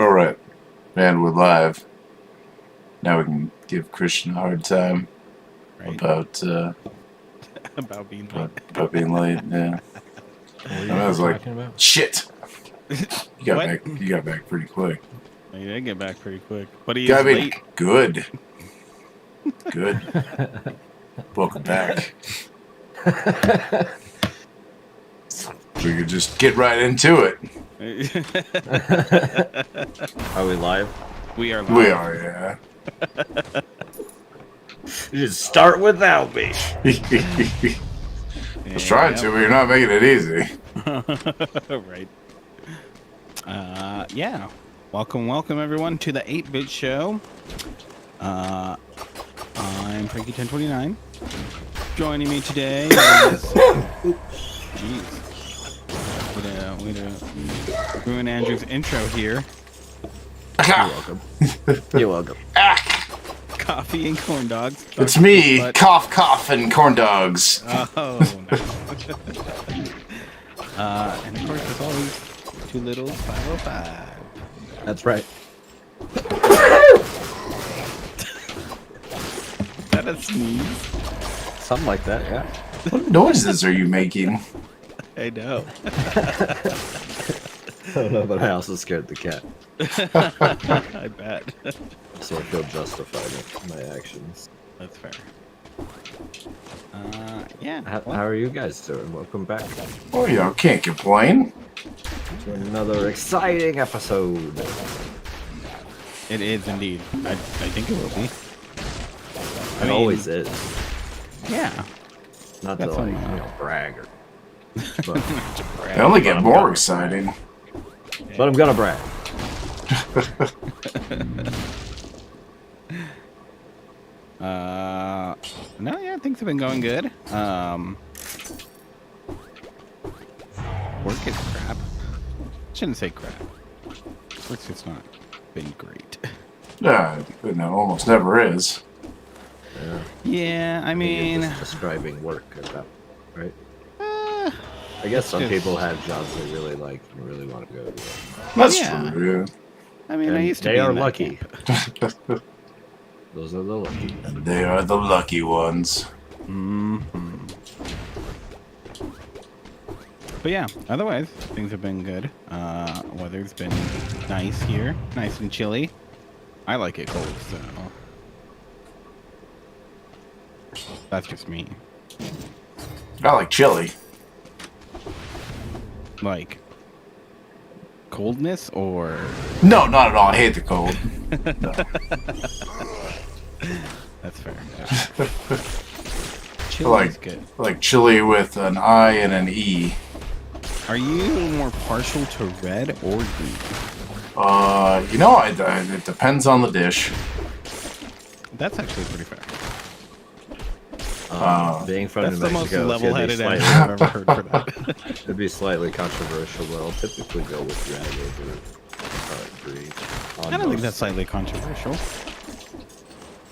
All right, man, we're live. Now we can give Christian a hard time about about being late. About being late. Yeah. I was like, about? Shit. You got back pretty quick. You did get back pretty quick, but he's late. Good. Welcome back. We could just get right into it. Are we live? We are live. We are, yeah. You just start without me. I was trying to, but you're not making it easy. Right. Yeah. Welcome everyone to the 8-Bit Show. I'm Frankie1029. Joining me today is... Jeez. Way to ruin Andrew's intro here. You're welcome. You're welcome. Coffee and corn dogs. It's me, cough, and corn dogs. Oh, no. And of course, as always, Two Little 505. That's right. Is that a sneeze? Something like that, yeah. What noises are you making? I know. I don't know, but I also scared the cat. I bet. So I feel justified in my actions. That's fair. Yeah. How are you guys doing? Welcome back Oh, yeah, can't complain. to another exciting episode. It is indeed. I think it will be. It always is. Yeah. Not to Definitely. brag or. But, They only get more exciting. but I'm gonna brag. No, yeah, things have been going good. Work is crap. Shouldn't say crap. Work's just not been great. It almost never is. Yeah, I You're mean, just describing work at that, right? uh, I guess some just- people have jobs they really like and really want to go to. That's Yeah. true, I mean, And I used to they be are in that lucky. camp. Those are the lucky. yeah. They are the lucky ones. Mm-hmm. But yeah, otherwise things have been good. Weather's been nice here, nice and chilly. I like it cold, so that's just me. I like chili. Like coldness or No, not at all. I hate the cold. No. that's fair. I Chilly's good. like chili with an I and an E. Are you more partial to red or green? It depends on the dish. That's actually pretty fair. Being from That's New the most Mexico, level-headed it's gonna answer be I've ever heard for that. it'd be slightly controversial, but I'll typically go with red over green. I don't think that's slightly controversial.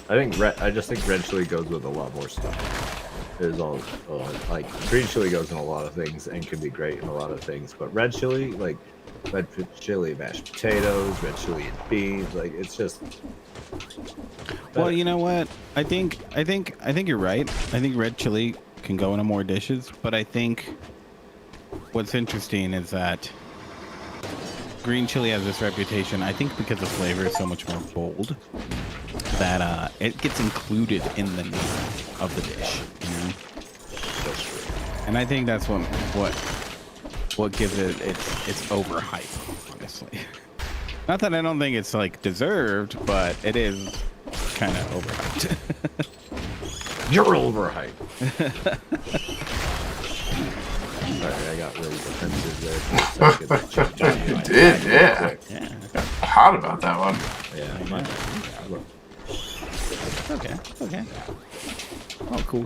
I just think red chili goes with a lot more stuff. It is all like green chili goes in a lot of things and can be great in a lot of things, but red chili, like red chili mashed potatoes, red chili and beans, like it's just. Well, you know what? I think you're right. I think red chili can go into more dishes, but I think what's interesting is that green chili has this reputation, I think because the flavor is so much more bold, that it gets included in the name of the dish, you know? And I think that's what gives it its overhype, honestly. Not that I don't think it's like deserved, but it is kind of overhyped. You're overhyped. Sorry, I got really defensive there for a second. You did, yeah. Yeah. Hot about that one. Yeah, my bad. Look, It's okay. Oh, cool.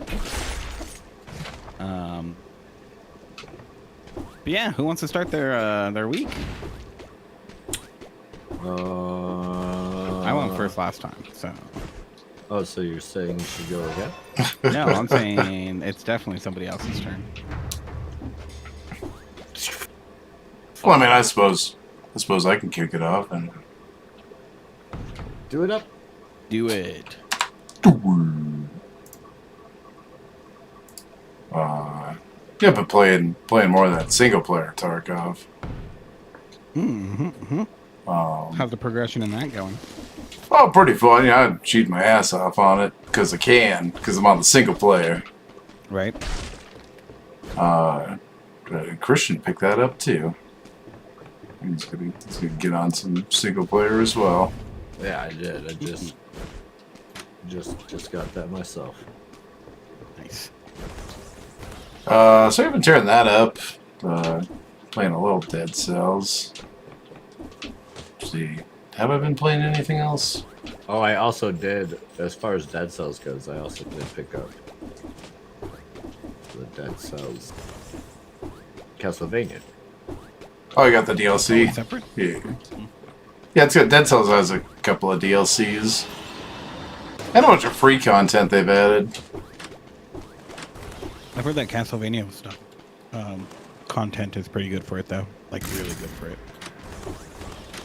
But yeah, who wants to start their week? I went first last time, so. Oh, so you're saying you should go again? No, I'm saying it's definitely somebody else's turn. Well, I mean, I suppose I can kick it off, and Do it up. Do it. Yeah, but playing more of that single player Tarkov. How's the progression in that going? Oh, pretty fun. Yeah, I cheat my ass off on it because I can, because I'm on the single player. Right. Christian picked that up too. He's gonna get on some single player as well. Yeah, I did. I just got that myself. Nice. So I've been tearing that up. Playing a little Dead Cells. See, have I been playing anything else? Oh, I also did, as far as Dead Cells goes, I also did pick up the Dead Cells Castlevania. Oh, you got the DLC? Separate? Yeah. Yeah, it's good. Dead Cells has a couple of DLCs. And a bunch of free content they've added. I've heard that Castlevania stuff. Content is pretty good for it, though. Like, really good for it.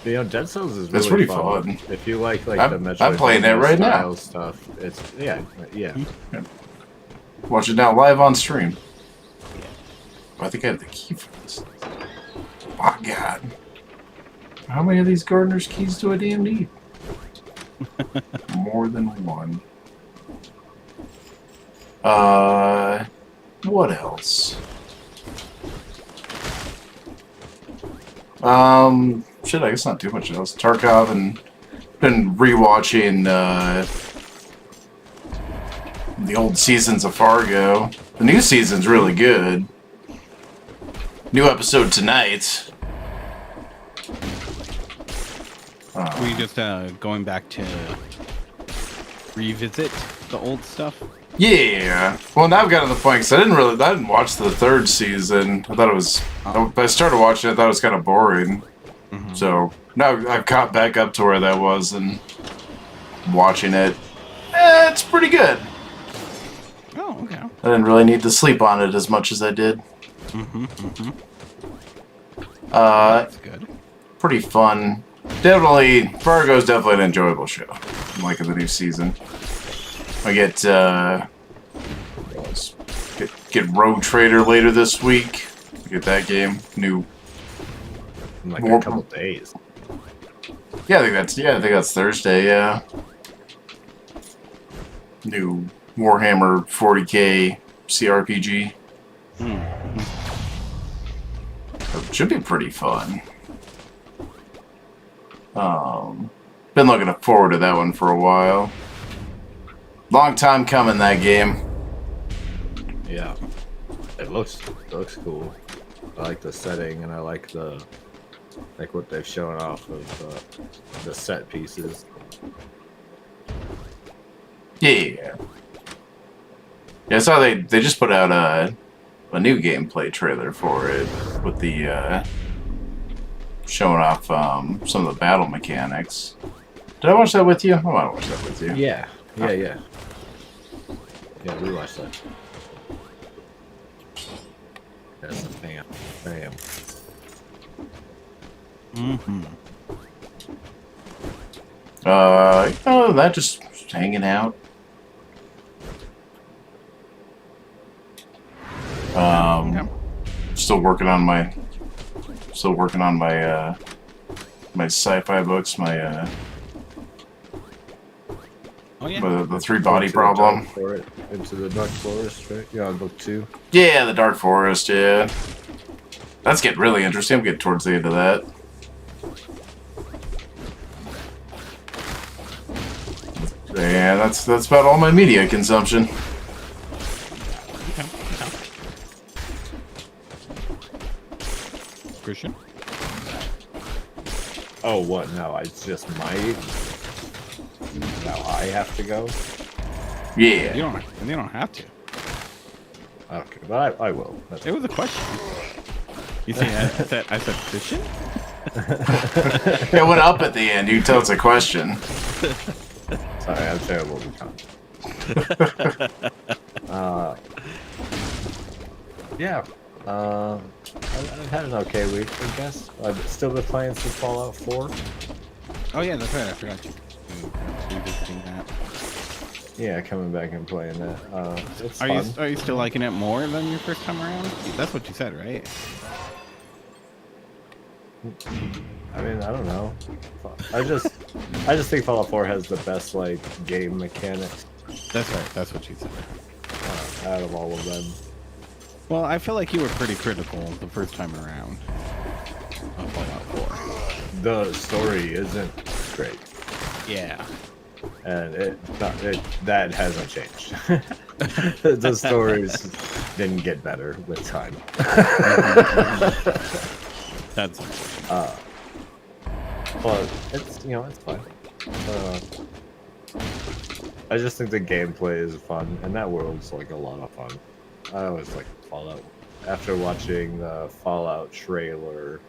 You know, Dead Cells is really It's pretty fun. If you like the Metroid I'm playing that right now. Stuff, it's yeah. Watch it now live on stream. Oh, I think I have the key for this. My God. How many of these gardener's keys do I damn need? More than one. What else? Shit, I guess not too much else. Tarkov, and been rewatching the old seasons of Fargo. The new season's really good. New episode tonight. Were you just going back to revisit the old stuff? Yeah. Well, now I've gotten to the point because I didn't watch the third season. I thought it was. I started watching it. I thought it was kind of boring. So now I've caught back up to where that was and watching it. It's pretty good. Oh, okay. I didn't really need to sleep on it as much as I did. That's good. Pretty fun. Fargo's definitely an enjoyable show. I'm liking the new season. I get Rogue Trader later this week. Get that game new. In like a couple days. Yeah, I think that's Thursday. Yeah. New Warhammer 40K CRPG. It should be pretty fun. Been looking forward to that one for a while. Long time coming, that game. Yeah, it looks cool. I like the setting, and I like what they've shown off of the set pieces. Yeah. Yeah, I saw they just put out a new gameplay trailer for it with the showing off some of the battle mechanics. Did I watch that with you? I want to watch that with you. Yeah, we watched that. That's a bam. That just hanging out. Still working on my my sci-fi books, my the three body problem. Into the Dark Forest, right? You're on book 2. Yeah, the Dark Forest, yeah. That's getting really interesting. I'm getting towards the end of that. Yeah, that's about all my media consumption. Christian? Oh, what? No, it's just my... Now I have to go? Yeah. You don't have to. Okay, but I will. It was a question. You see, I said Christian? It went up at the end. You can tell it's a question. Sorry, I'm terrible with yeah. I've had an okay week, I guess. I've still been playing some Fallout 4. Oh yeah, that's right. I forgot you. revisiting that. Yeah, coming back and playing that. It's Are fun. you still liking it more than your first time around? That's what you said, right? I mean, I don't know. I just think Fallout 4 has the best like game mechanics That's right. That's what you said. out of all of them. Well, I feel like you were pretty critical the first time around of Fallout 4. The story isn't great, Yeah. and that hasn't changed. The stories didn't get better with time. That's But it's it's fun. I just think the gameplay is fun, and that world's like a lot of fun. I always like Fallout. After watching the Fallout trailer,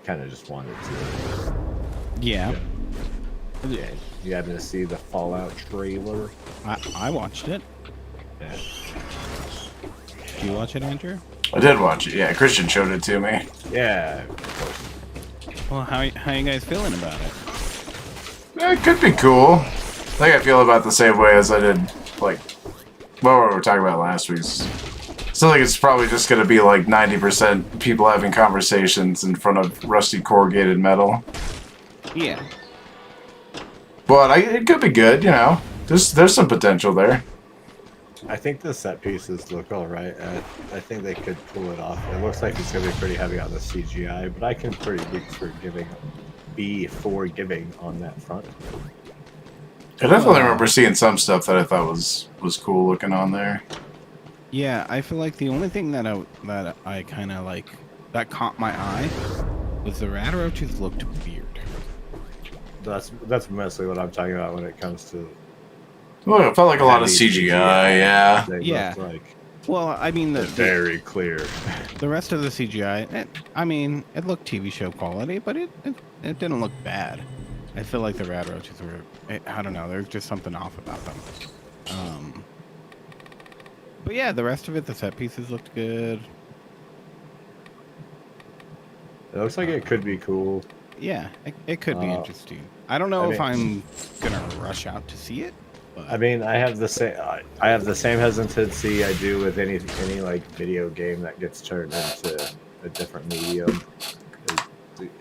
kind of just wanted to. yeah. Yeah, you happen to see the Fallout trailer? I watched it. Yeah. Did you watch it, Andrew? I did watch it. Yeah, Christian showed it to me. Yeah, of course. Well, how you guys feeling about it? Yeah, it could be cool. I think I feel about the same way as I did, like, what we were talking about last week. Still think it's probably just going to be like 90% people having conversations in front of rusty corrugated metal. Yeah. But it could be good, you know. There's some potential there. I think the set pieces look alright. I think they could pull it off. It looks like it's going to be pretty heavy on the CGI, but I can be forgiving on that front. I definitely remember seeing some stuff that I thought was cool looking on there. Yeah, I feel like the only thing that I kind of like that caught my eye was the rat roaches looked weird. That's mostly what I'm talking about when it comes to. Well, it felt like a lot of heavy CGI, yeah. They Yeah. look like Well, I mean very clear. the rest of the CGI, it looked TV show quality, but it didn't look bad. I feel like the rat roaches were, I don't know, there's just something off about them. But yeah, the rest of it, the set pieces looked good. It looks like it could be cool. Yeah, it could be interesting. I don't know if mean- I'm gonna rush out to see it. But I mean, I have the same hesitancy I do with any like video game that gets turned into a different medium.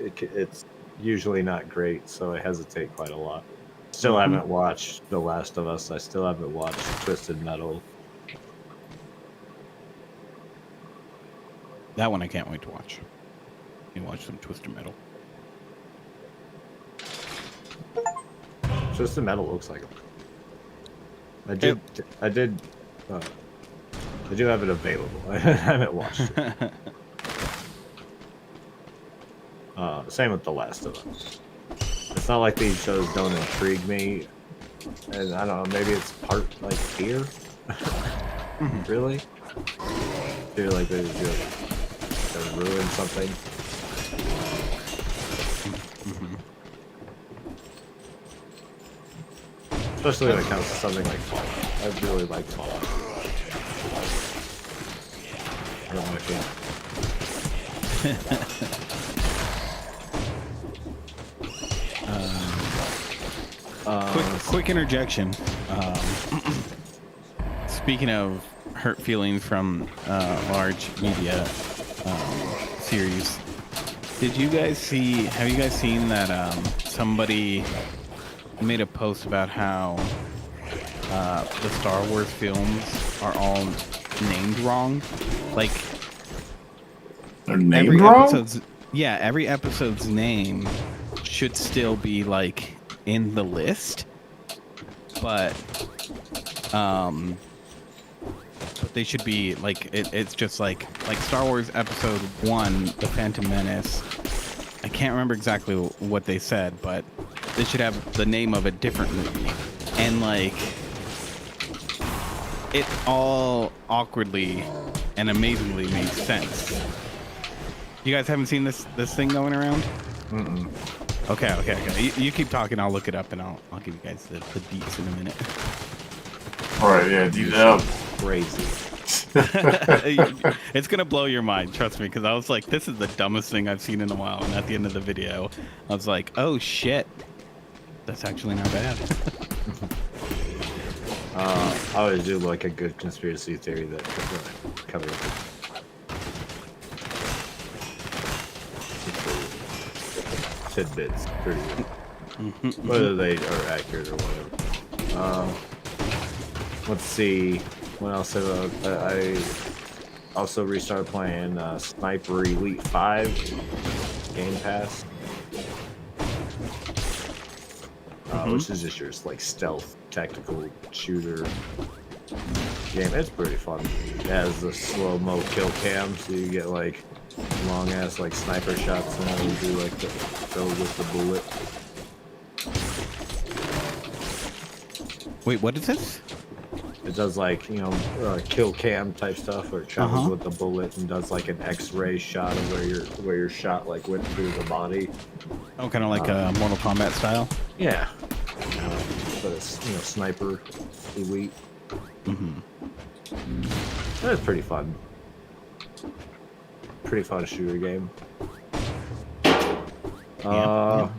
It's usually not great, so I hesitate quite a lot. Still haven't watched The Last of Us. I still haven't watched Twisted Metal. that one I can't wait to watch. You watch some Twisted Metal. Twisted Metal looks like it. I do have it available. I haven't watched it. Same with The Last of Us. It's not like these shows don't intrigue me, and I don't know. Maybe it's part like fear. Really? Feel like they're gonna ruin something. Especially when it comes to something like Fallout. I really like Fallout. I don't know if Quick interjection. Speaking of hurt feelings from large media series, have you guys seen that somebody made a post about how the Star Wars films are all named wrong? Like, They're named wrong? every episode's name should still be like in the list, but they should be like it's just like Star Wars Episode 1, The Phantom Menace. I can't remember exactly what they said, but they should have the name of a different movie, and like it all awkwardly and amazingly made sense. You guys haven't seen this thing going around? Mm-mm. Okay. You keep talking. I'll look it up and I'll give you guys the deets in a minute. All right, yeah, do that. Crazy. It's gonna blow your mind, trust me, because I was like, this is the dumbest thing I've seen in a while, and at the end of the video I was like, oh shit, That's actually not bad. I always do like a good conspiracy theory that covers tidbits pretty good. Whether they are accurate or whatever. Let's see. What else? I also restarted playing Sniper Elite 5 Game Pass. Which is just your like stealth tactical shooter game. It's pretty fun. It has the slow-mo kill cam, so you get like long ass like sniper shots and then you do like the go with the bullet. Wait, what is this? It does like, you know, kill cam type stuff where it travels with the bullet and does like an X-ray shot of where your shot like went through the body. Oh, kind of like a Mortal Kombat style? Yeah. But it's, you know, Sniper Elite. It's pretty fun. Pretty fun shooter game. Yeah.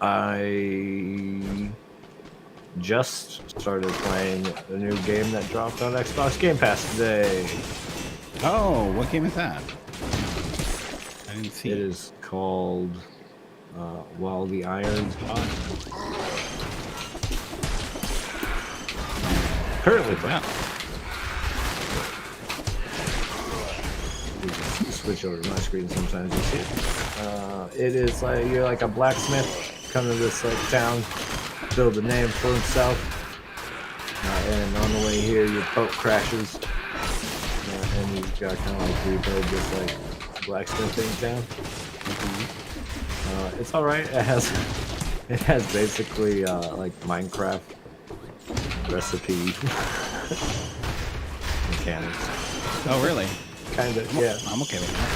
I just started playing a new game that dropped on Xbox Game Pass today. Oh, what game is that? I didn't see It is called While the Iron's Hot. Currently playing. You can switch over to my screen sometimes you see it. It is like you're like a blacksmith coming to this like town, build a name for himself, and on the way here your boat crashes, and you got kind of like rebuild this like blacksmithing town. It's all right. It has basically like Minecraft recipe mechanics. Oh, really? Kind of, yeah. I'm okay with that.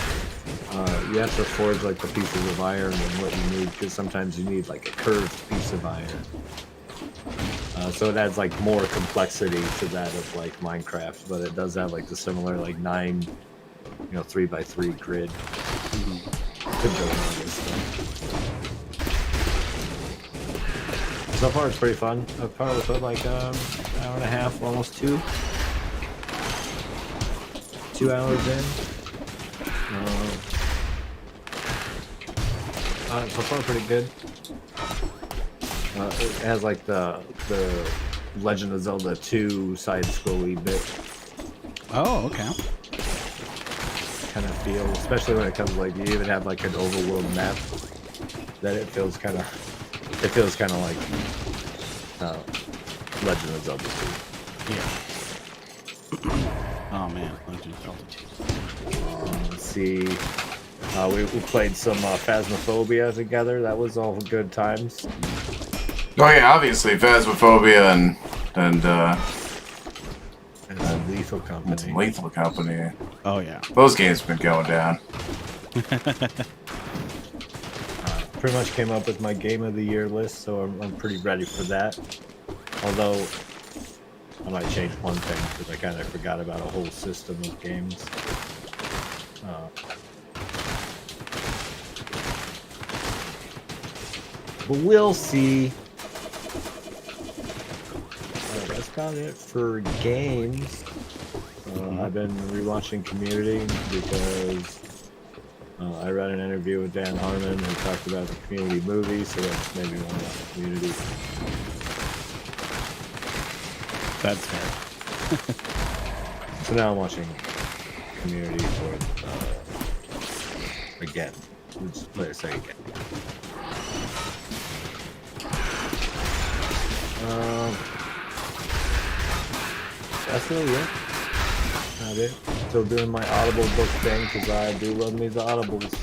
You have to forge like the pieces of iron and what you need, because sometimes you need like a curved piece of iron. So it adds like more complexity to that of like Minecraft, but it does have like the similar like 3x3 grid. To go on this stuff. So far it's pretty fun. I've probably put like an hour and a half, almost 2 hours in. So far pretty good. It has like the Legend of Zelda 2 side-scrolly bit Oh, okay. kind of feel, especially when it comes like you even have like an overworld map that it feels kind of like Legend of Zelda 2. Yeah. Oh man, Legend of Zelda 2. Let's see. We played some Phasmophobia together. That was all good times. Oh yeah, obviously Phasmophobia and Lethal Company. Lethal Company. Oh yeah. Those games have been going down. Pretty much came up with my Game of the Year list, so I'm pretty ready for that. Although I might change one thing because I kind of forgot about a whole system of games. But we'll see. That's about it for games. I've been rewatching Community because I read an interview with Dan Harmon who talked about the Community movie, so that's maybe one of Community. That's fair. So now I'm watching Community for again. Let's play a second again. That's really it. Not it. Still doing my Audible book thing because I do love me the Audibles.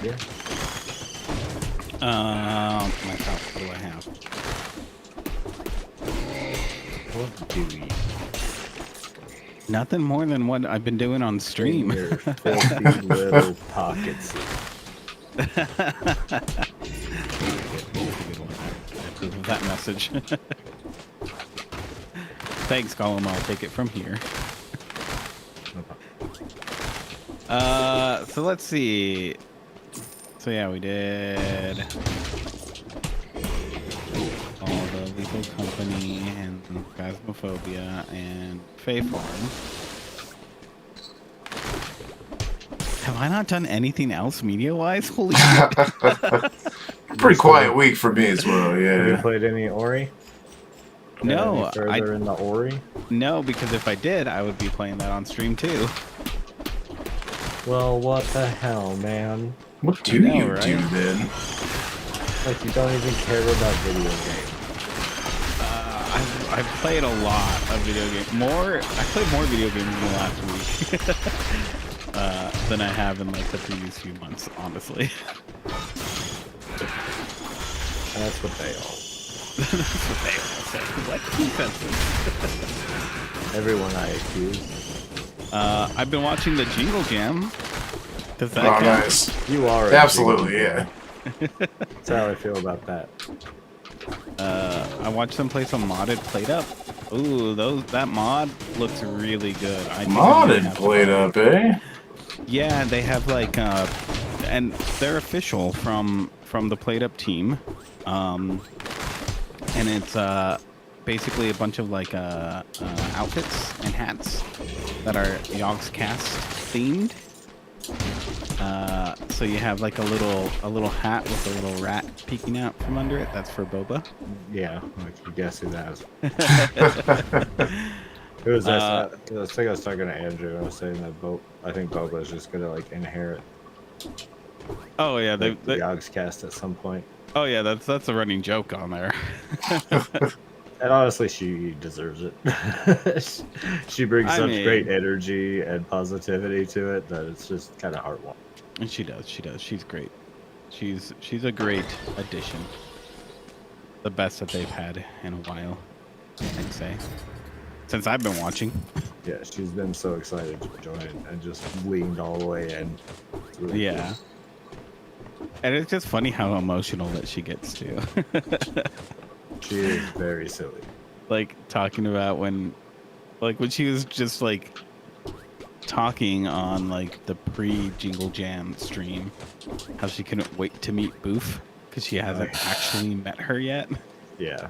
Yeah. Myself. What do I have? What do we? Nothing more than what I've been doing on stream. In your filthy little pockets. I approve of that message. Thanks, Gollum. I'll take it from here. So let's see. So yeah, we did all the Lethal Company and Phasmophobia and Fae Farm. Have I not done anything else media-wise? Holy shit. Pretty quiet week for me as well, Have you yeah. played any Ori? No, Any further in the Ori? no, because if I did, I would be playing that on stream too. Well, what the hell, man? What do know, you right? do then? Like, you don't even care about video games. I've played a lot of video games. I played more video games in the last week than I have in like the previous few months, honestly. That's what they all. That's what they all said. What consensus? Everyone I accuse. I've been watching the Jingle Jam. Does that Oh, count? nice. You are. a Absolutely, jingle yeah. boy. That's how I feel about that. I watched them play some modded Plate Up. Ooh, that mod looks really good. I think I'm gonna Modded have to Plate buy it. Up, eh? Yeah, they have like and they're official from the Plate Up team. And it's basically a bunch of like outfits and hats that are Yogscast themed. So you have like a little hat with a little rat peeking out from under it. That's for Boba. Yeah, I can guess who that is. Who was that? I think I was talking to Andrew. I was saying that I think Boba is just gonna like inherit Oh yeah, the Yogscast at some point. oh yeah, that's a running joke on there. And honestly, she deserves it. She brings such great energy and positivity to it that it's just kind of heartwarming. And she does. She's great. She's a great addition. The best that they've had in a while, I'd say. Since I've been watching. Yeah, she's been so excited to join and just leaned all the way in. It's really Yeah. And it's just funny how emotional that she gets too. cool. She is very silly. Like talking about when she was just like talking on like the pre-Jingle Jam stream, how she couldn't wait to meet Boof because she hasn't actually met her yet. Yeah.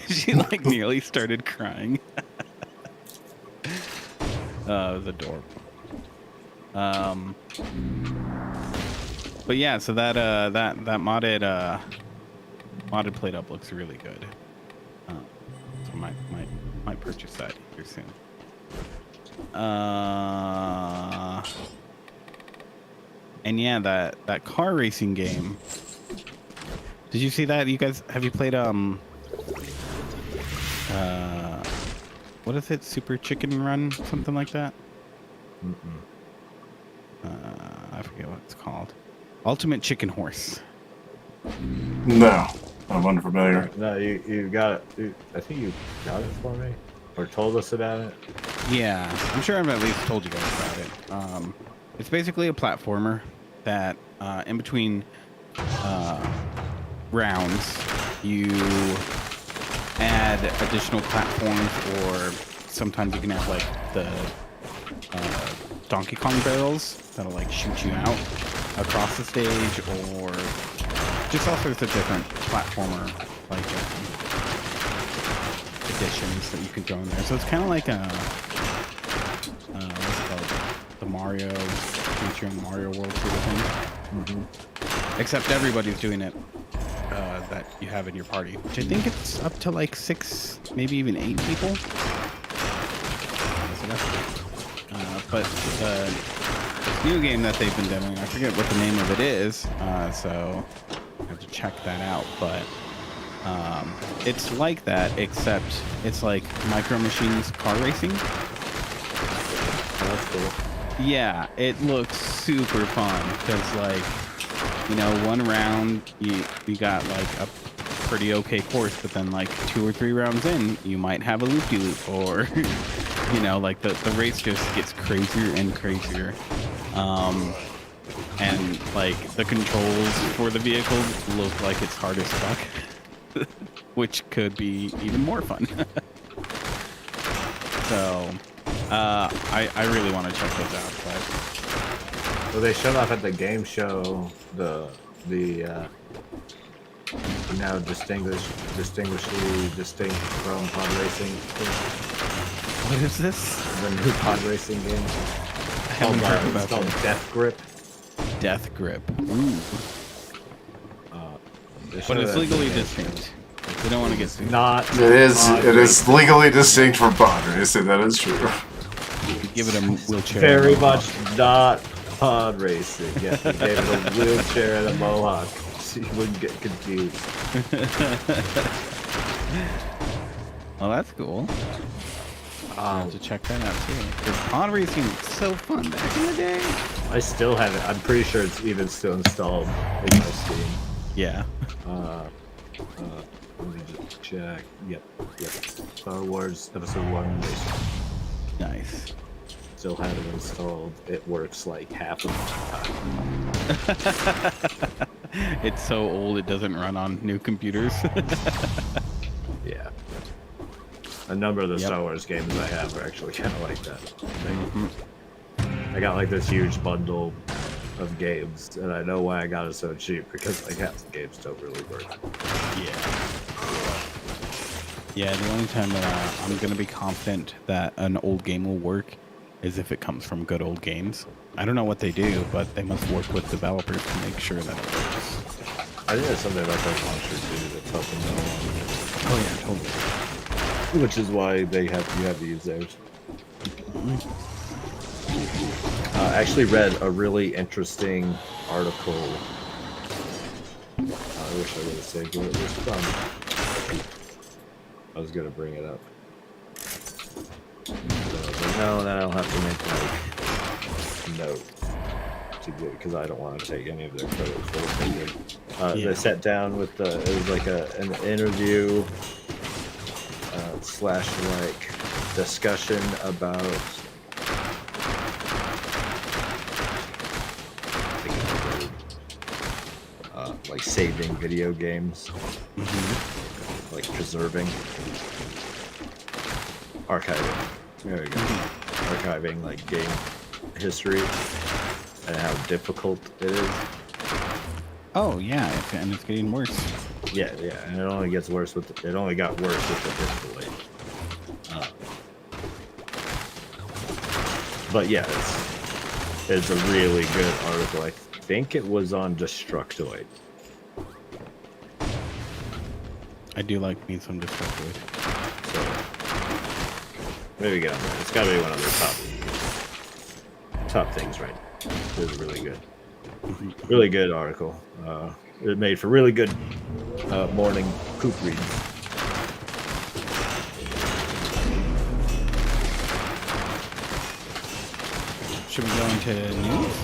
She like nearly started crying. It was adorable. But yeah, so that modded Plate Up looks really good. So might purchase that here soon. And yeah, that car racing game. Did you see that? You guys, have you played what is it? Super Chicken Run, something like that. I forget what it's called. Ultimate Chicken Horse. No, I'm unfamiliar. No, you got it. I think you got it for me, or told us about it. Yeah, I'm sure I've at least told you guys about it. It's basically a platformer that in between rounds you add additional platforms, or sometimes you can have like the Donkey Kong barrels that'll like shoot you out across the stage, or just all sorts of different platformer like additions that you can throw in there. So it's kind of like a what's it called, the Mario featuring Mario World sort of thing. Except everybody's doing it that you have in your party, which I think it's up to like 6, maybe even 8 people. But the new game that they've been demoing, I forget what the name of it is, so I have to check that out. But it's like that, except it's like Micro Machines car racing. Oh, that's cool. Yeah, it looks super fun because, like, you know, one round you got like a pretty okay course, but then like 2 or 3 rounds in, you might have a loop-de-loop, or you know, like the race just gets crazier and crazier. And like the controls for the vehicles look like it's hard as fuck, which could be even more fun. So, I really want to check those out. But Well, they showed off at the game show the now distinguishingly distinct from pod racing. what is this? The new pod racing game. I haven't heard about It's called that. Death Grip. Death Grip. Ooh. They But showed it's that legally at the game distinct. We don't want to get sued. Not. It is. pod It is racing. legally distinct from pod racing. That is true. Give it a wheelchair. Very and a much mohawk. not pod racing. Yeah, they gave it a wheelchair and a mohawk. So you wouldn't get confused. Well, that's cool. I'll have to check that out too. Because pod racing was so fun back in the day. I still have it. I'm pretty sure it's even still installed in my Steam. Yeah. Let me just check. Yep. Star Wars Episode 1 Racing. Nice. Still have it installed. It works like half of the time. It's so old it doesn't run on new computers. Yeah. A number of the Yep. Star Wars games I have are actually kind of like that. I got like this huge bundle of games, and I know why I got it so cheap, because like half the games don't really work. Yeah, the only time that I'm going to be confident that an old game will work is if it comes from good old games. I don't know what they do, but they must work with developers to make sure that it works. I think there's something about that launcher too that's helping them Oh yeah, totally. along, which is why you have to use theirs. I actually read a really interesting article. I wish I would have saved where it was from. I was gonna bring it up. But no, then I'll have to make like note to do it because I don't want to take any of their credit for what they did. They sat down with it was like an interview slash like discussion about like saving video games, like preserving, archiving. There we go. Archiving like game history and how difficult it is. Oh yeah, and it's getting worse. Yeah, and it only gets worse with it only got worse with the difficulty. But yeah, it's a really good article. I think it was on Destructoid. I do like me some Destructoid. So maybe get on there. It's got to be one of their top things, right? It was really good. Really good article. It made for really good morning poop reading. Should we go into news?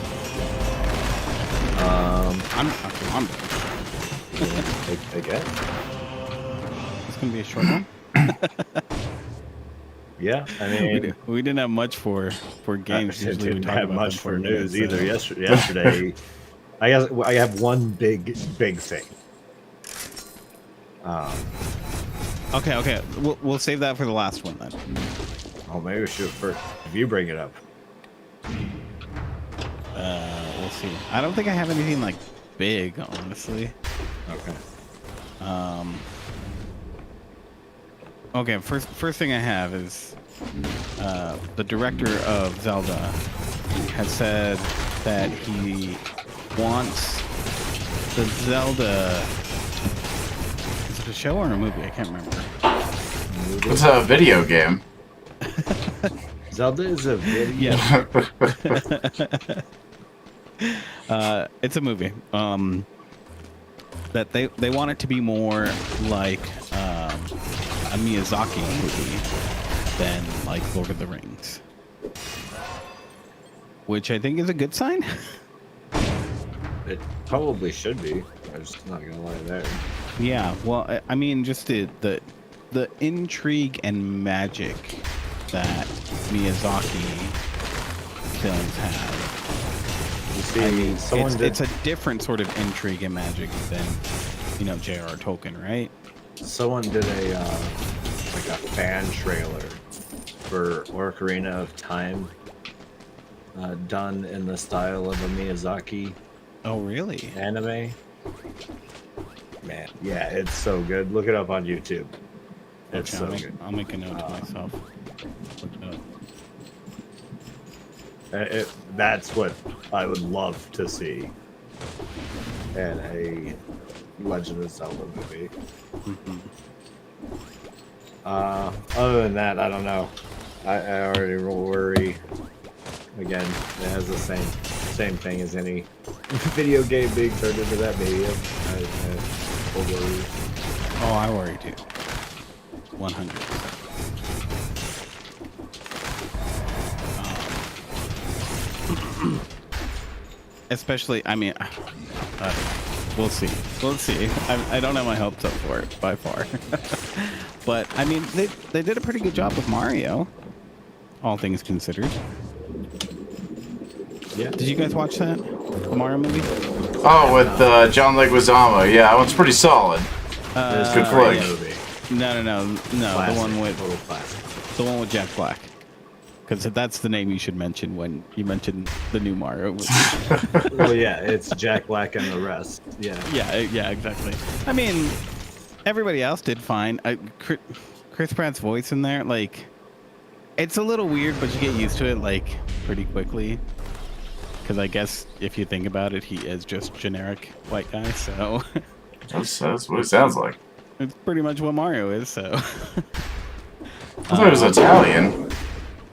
I'm done. I guess. It's gonna be a short one. Yeah, I mean, We didn't have much for games. I Usually we didn't talk have about much them for a news minute, either. so- Yesterday, I have one big thing. Okay. We'll save that for the last one then. Oh, maybe we should first. If you bring it up, We'll see. I don't think I have anything like big, honestly. okay. Okay, first thing I have is the director of Zelda has said that he wants the Zelda. Is it a show or a movie? I can't remember. It's a video game. Zelda is a video. Yeah. It's a movie. That they want it to be more like a Miyazaki movie than like Lord of the Rings, which I think is a good sign. It probably should be. I'm just not gonna lie there. Yeah, well, I mean, just the intrigue and magic that Miyazaki films have. You see, I mean, someone did. it's a different sort of intrigue and magic than, J.R.R. Tolkien, right? Someone did a like a fan trailer for Ocarina of Time, done in the style of a Miyazaki Oh, really? anime. Man, yeah, it's so good. Look it up on YouTube. It's Okay, so good. I'll make a note to myself. Look it up. That's what I would love to see in a Legend of Zelda movie. Other than that, I don't know. I already worry. Again, it has the same thing as any video game being turned into that medium. I worry. Oh, I worry too. 100%. Especially, I mean, we'll see. We'll see. I don't have my hopes up for it by far. But I mean, they did a pretty good job with Mario, all things considered. Yeah. Did you guys watch that the Mario movie? Oh, with John Leguizamo. Yeah, that one's pretty solid. It's good flick. movie. No. Classic, The one with total classic. Jack Black. Because that's the name you should mention when you mention the new Mario movie. Well, yeah, it's Jack Black and the rest. Yeah. Yeah, exactly. I mean, everybody else did fine. Chris Pratt's voice in there, like, it's a little weird, but you get used to it, like, pretty quickly. Because I guess if you think about it, he is just generic white guy, so That's what it sounds like. it's pretty much what Mario is, so. I thought it was Italian.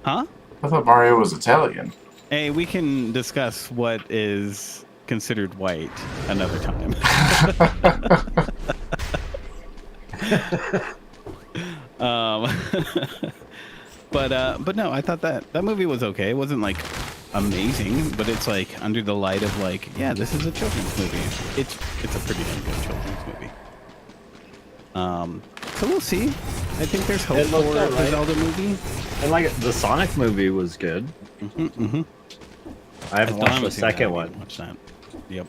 Huh? I thought Mario was Italian. Hey, we can discuss what is considered white another time. But no, I thought that movie was okay. It wasn't like amazing, but it's like under the light of like, yeah, this is a children's movie. It's a pretty damn good children's movie. So we'll see. I think there's hope It for looks the alright. Zelda movie. And like the Sonic movie was good. I haven't watched the second one. Watch that. Yep.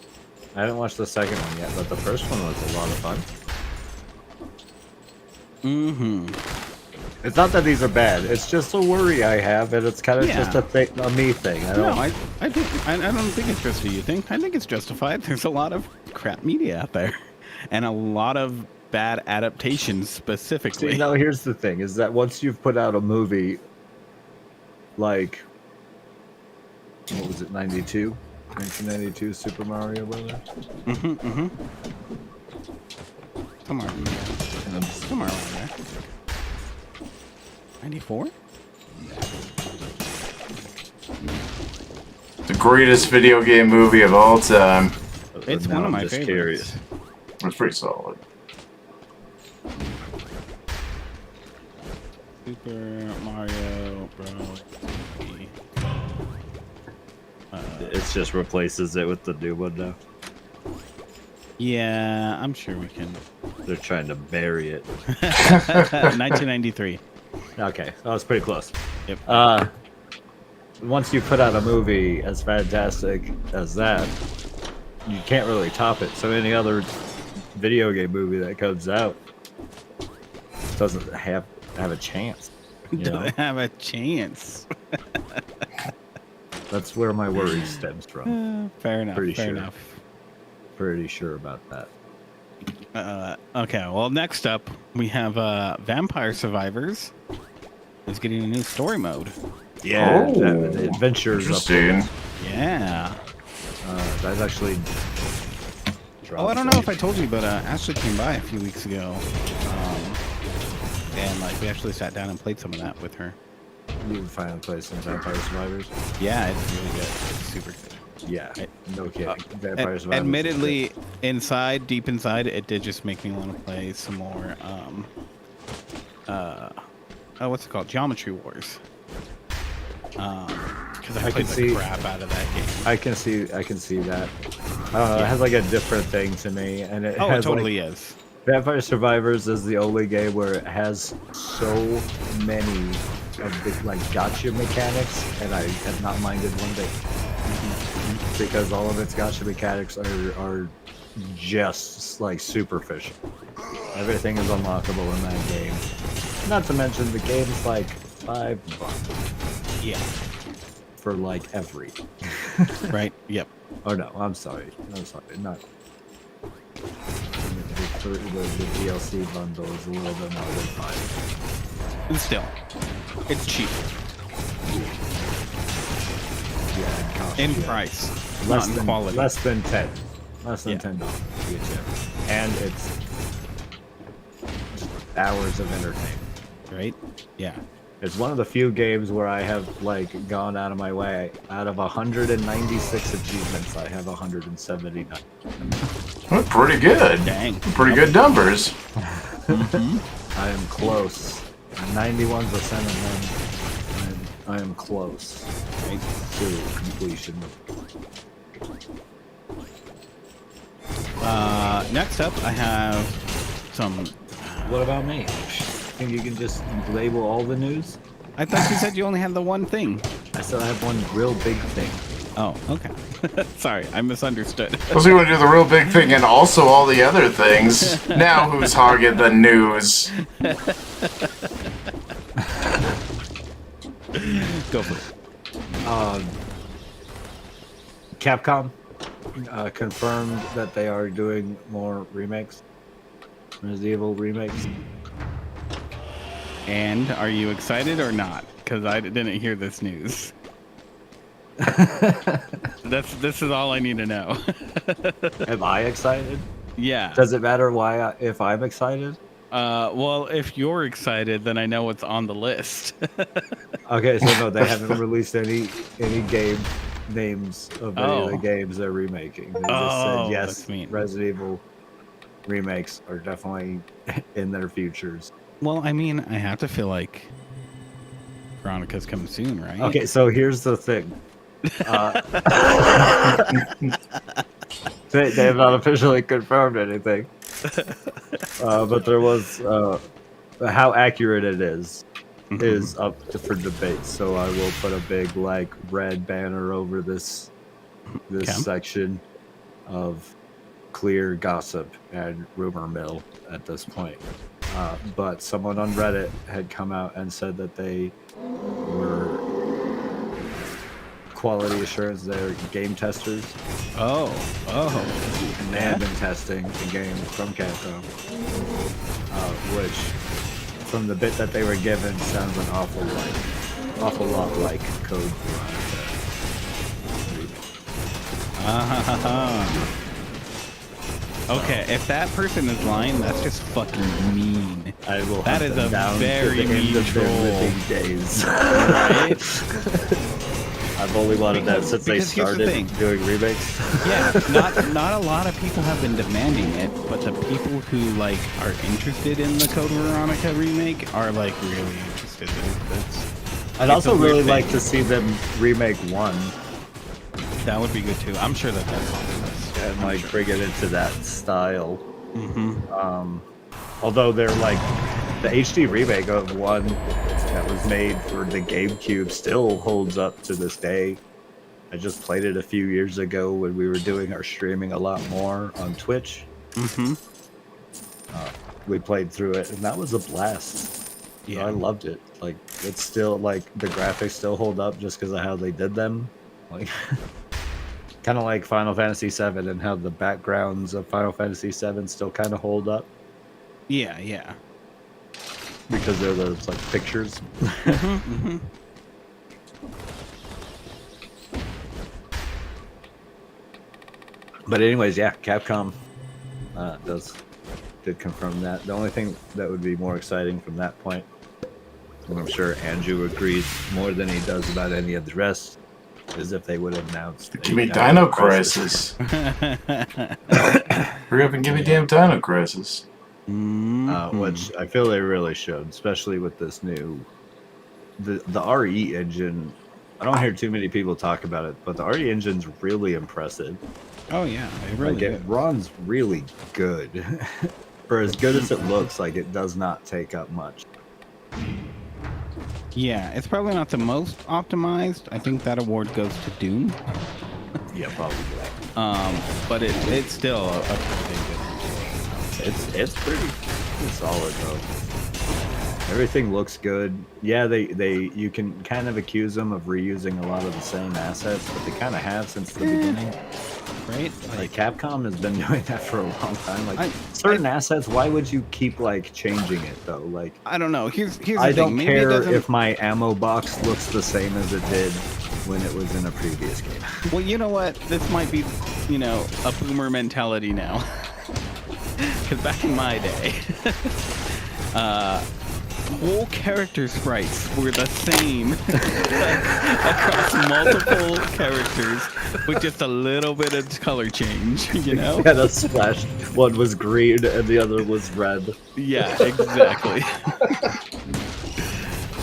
I haven't watched the second one yet, but the first one was a lot of fun. It's not that these are bad. It's just a worry I have, and it's kind of Yeah. just a me thing. I don't. No, I don't think it's just a you thing. I think it's justified. There's a lot of crap media out there, and a lot of bad adaptations specifically. See, now here's the thing: is that once you've put out a movie, like, what was it, 1992 Super Mario Brothers? Somewhere around there. 94? The greatest video game movie of all time. It's Now one of I'm my just favorites. curious. It's pretty solid. Super Mario Bros. It just replaces it with the new one now. Yeah, I'm sure we can. They're trying to bury it. 1993. Okay, that was pretty close. Yep. Once you put out a movie as fantastic as that, you can't really top it. So any other video game movie that comes out doesn't have a chance. You know? Doesn't have a chance. That's where my worry stems from. Fair enough. Pretty fair sure. enough. Pretty sure about that. Okay, well, next up, we have Vampire Survivors is getting a new story mode. Yeah, Oh, the adventures up Interesting. Yeah. that's actually. Oh, I don't know if I told you, but Ashley came by a few weeks ago. And, like, we actually sat down and played some of that with her. You finally play some Vampire Survivors. Yeah, it's really good. It's super good. Yeah, no kidding. Vampire Survivors. Admittedly, deep inside, it did just make me want to play some more, what's it called? Geometry Wars. Because I played the crap out of that game. I can see that. I don't know. It has like a different thing to me, and it Oh, has it totally like, is. Vampire Survivors is the only game where it has so many of the like gotcha mechanics, and I have not minded one bit because all of its gotcha mechanics are just like superficial. Everything is unlockable in that game. Not to mention the game's like $5 Yeah. for like every. Right. Yep. Oh no, I'm sorry. Not. The DLC bundle is a little bit more than $5. And still, it's cheap Yeah, it costs in you price, less not in than quality. less than $10. Less than Yeah. $10 to get you, and it's hours of entertainment. Right. Yeah. It's one of the few games where I have like gone out of my way. Out of 196 achievements, I have 179. Well, pretty good. Dang. Pretty good numbers. I am close. 91% of them. I am close Right. to completion. Next up, I have some. What about me? Think you can just label all the news? I thought you said you only had the one thing. I still have one real big thing. Oh, okay. Sorry, I misunderstood. So you want to do the real big thing and also all the other things. Now who's hogging the news? Go for it. Capcom confirmed that they are doing more remakes. Resident Evil remakes. And are you excited or not? Because I didn't hear this news. This is all I need to know. Am I excited? Yeah. Does it matter if I'm excited? Well, if you're excited, then I know what's on the list. Okay, so no, they haven't released any game names of any of the games they're remaking. They just said yes, that's mean. Resident Evil remakes are definitely in their futures. Well, I mean, I have to feel like Veronica's coming soon, right? Okay, so here's the thing. They have not officially confirmed anything. But there was how accurate it is up for debate. So I will put a big like red banner over this section of clear gossip and rumor mill at this point. But someone on Reddit had come out and said that they were quality assurance, they're game testers. Oh. And they have been testing the game from Capcom, which, from the bit that they were given, sounds an awful lot like Code Veronica. Okay, if that person is lying, that's just fucking mean. I will. That hunt is them a down very to the end mean of their troll. living days. Right? I've only wanted that since they because here's the started thing. doing remakes. Yeah, not a lot of people have been demanding it, but the people who like are interested in the Code Veronica remake are like really interested. I'd It's also a weird really thing. like to see them remake 1 That would be good too. I'm sure that's on the list. and like bring it into that style. Mm-hmm. Although they're like the HD remake of 1 that was made for the GameCube still holds up to this day. I just played it a few years ago when we were doing our streaming a lot more on Twitch. Mm-hmm. We played through it and that was a blast. Yeah. I loved it. Like it's still like the graphics still hold up just because of how they did them. Like kind of like Final Fantasy VII and how the backgrounds of Final Fantasy VII still kind of hold up Yeah. because they're those like pictures. Mm-hmm. But anyways, yeah, Capcom did confirm that. The only thing that would be more exciting from that point, and I'm sure Andrew agrees more than he does about any of the rest, is if they would have announced. Give me Dino Crisis. Hurry up and give me damn Dino Crisis. Which I feel they really should, especially with this new the RE engine. I don't hear too many people talk about it, but the RE engine's really impressive. Oh yeah, it really Like it is. runs really good. For as good as it looks, like it does not take up much. Yeah, it's probably not the most optimized. I think that award goes to Doom. Yeah, probably. But it's still a pretty good. It's pretty solid though. Everything looks good. Yeah, you can kind of accuse them of reusing a lot of the same assets, but they kind of have since the beginning. Right? Like Capcom has been doing that for a long time. Like certain assets, why would you keep like changing it though? Like I don't know. Here's the I thing. don't Maybe care it doesn't... if my ammo box looks the same as it did when it was in a previous game. Well, you know what? This might be, a boomer mentality now. Because back in my day, whole character sprites were the same across multiple characters with just a little bit of color change, Yeah, that's splash. One was green and the other was red. Yeah, exactly.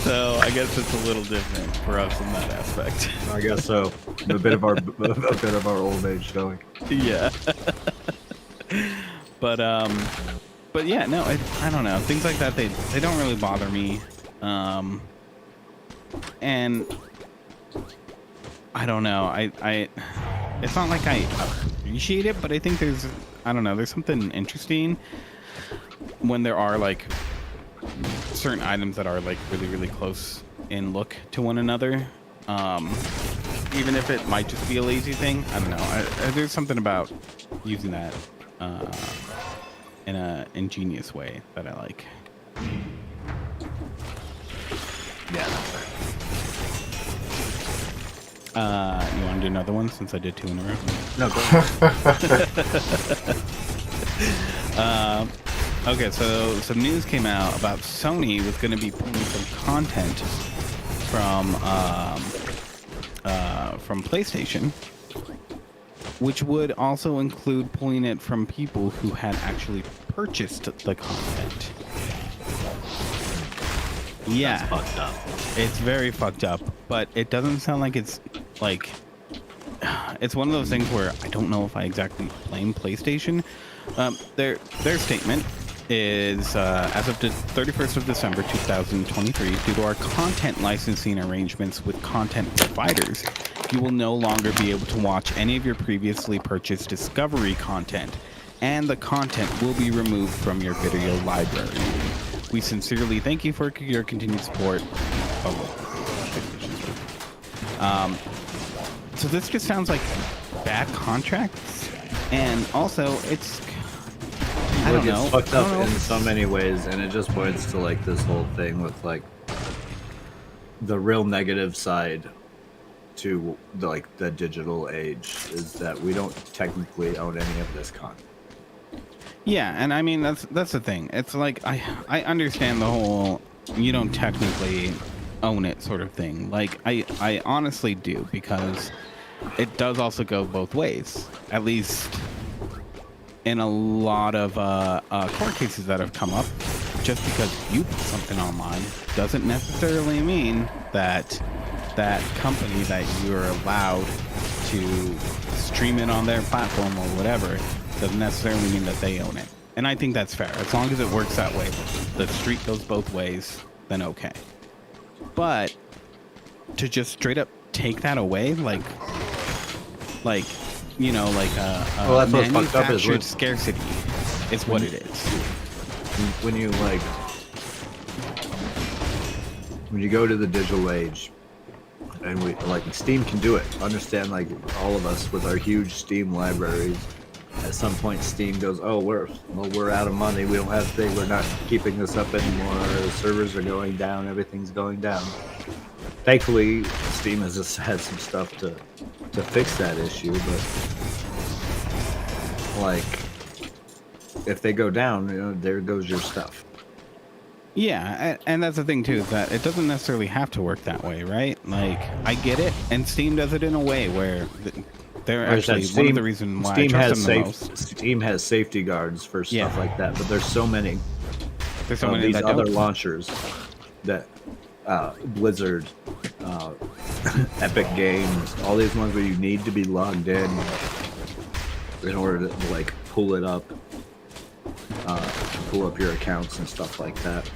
So I guess it's a little different for us in that aspect. I guess so. A bit of our old age showing. Yeah. But yeah, no, I don't know. Things like that, they don't really bother me. And I don't know. I it's not like I appreciate it, but I think there's something interesting when there are like certain items that are like really, really close in look to one another. Even if it might just be a lazy thing, I don't know. There's something about using that in a ingenious way that I like. Yeah. You want to do another one since I did 2 in a row? No, go ahead. Okay, so some news came out about Sony was going to be pulling some content from PlayStation, which would also include pulling it from people who had actually purchased the content. Yeah, That's fucked up. It's very fucked up, but it doesn't sound like it's like it's one of those things where I don't know if I exactly blame PlayStation. Their statement is as of the 31st of December 2023, due to our content licensing arrangements with content providers, you will no longer be able to watch any of your previously purchased Discovery content, and the content will be removed from your video library. We sincerely thank you for your continued support. So this just sounds like bad contracts, and also it's I don't know. It's fucked up in so many ways, and it just points to like this whole thing with like the real negative side to the digital age is that we don't technically own any of this content. Yeah, and I mean that's the thing. It's like I understand the whole you don't technically own it sort of thing. Like I honestly do, because it does also go both ways. At least in a lot of court cases that have come up, just because you put something online doesn't necessarily mean that that company that you're allowed to stream it on their platform or whatever doesn't necessarily mean that they own it. And I think that's fair. As long as it works that way, the street goes both ways, then okay. But to just straight up take that away, like you know, like a manufactured scarcity is what it is. When you go to the digital age, and we like Steam can do it. Understand, like all of us with our huge Steam libraries, at some point Steam goes, oh, we're out of money. We don't have things. We're not keeping this up anymore. The servers are going down. Everything's going down. Thankfully, Steam has just had some stuff to fix that issue, but like if they go down, you know, there goes your stuff. Yeah, and that's the thing too, is that it doesn't necessarily have to work that way, right? Like, I get it, and Steam does it in a way where they're actually one of the reasons why I trust them the most. Steam has safety guards for stuff like that, but there's so many. There's so many these other don't. launchers that Blizzard, Epic Games, all these ones where you need to be logged in order to like pull it up, pull up your accounts and stuff like that.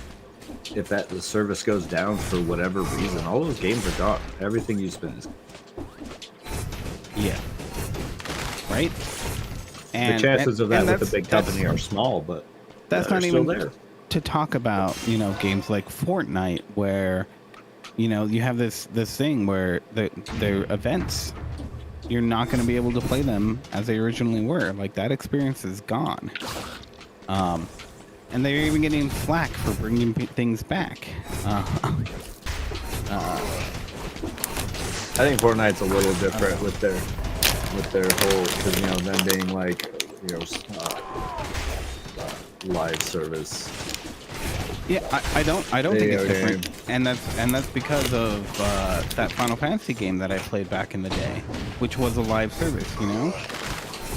If the service goes down for whatever reason, all those games are gone. Everything you spend is. Yeah. Right. And the chances of that with a big company are small, but that's they're not still even there. to talk about, games like Fortnite, where, you have this thing where their events, you're not going to be able to play them as they originally were. Like, that experience is gone. And they're even getting flack for bringing things back. I think Fortnite's a little different with their whole, because them being like live service. Yeah, I don't think it's Video different, game. and that's because of that Final Fantasy game that I played back in the day, which was a live service.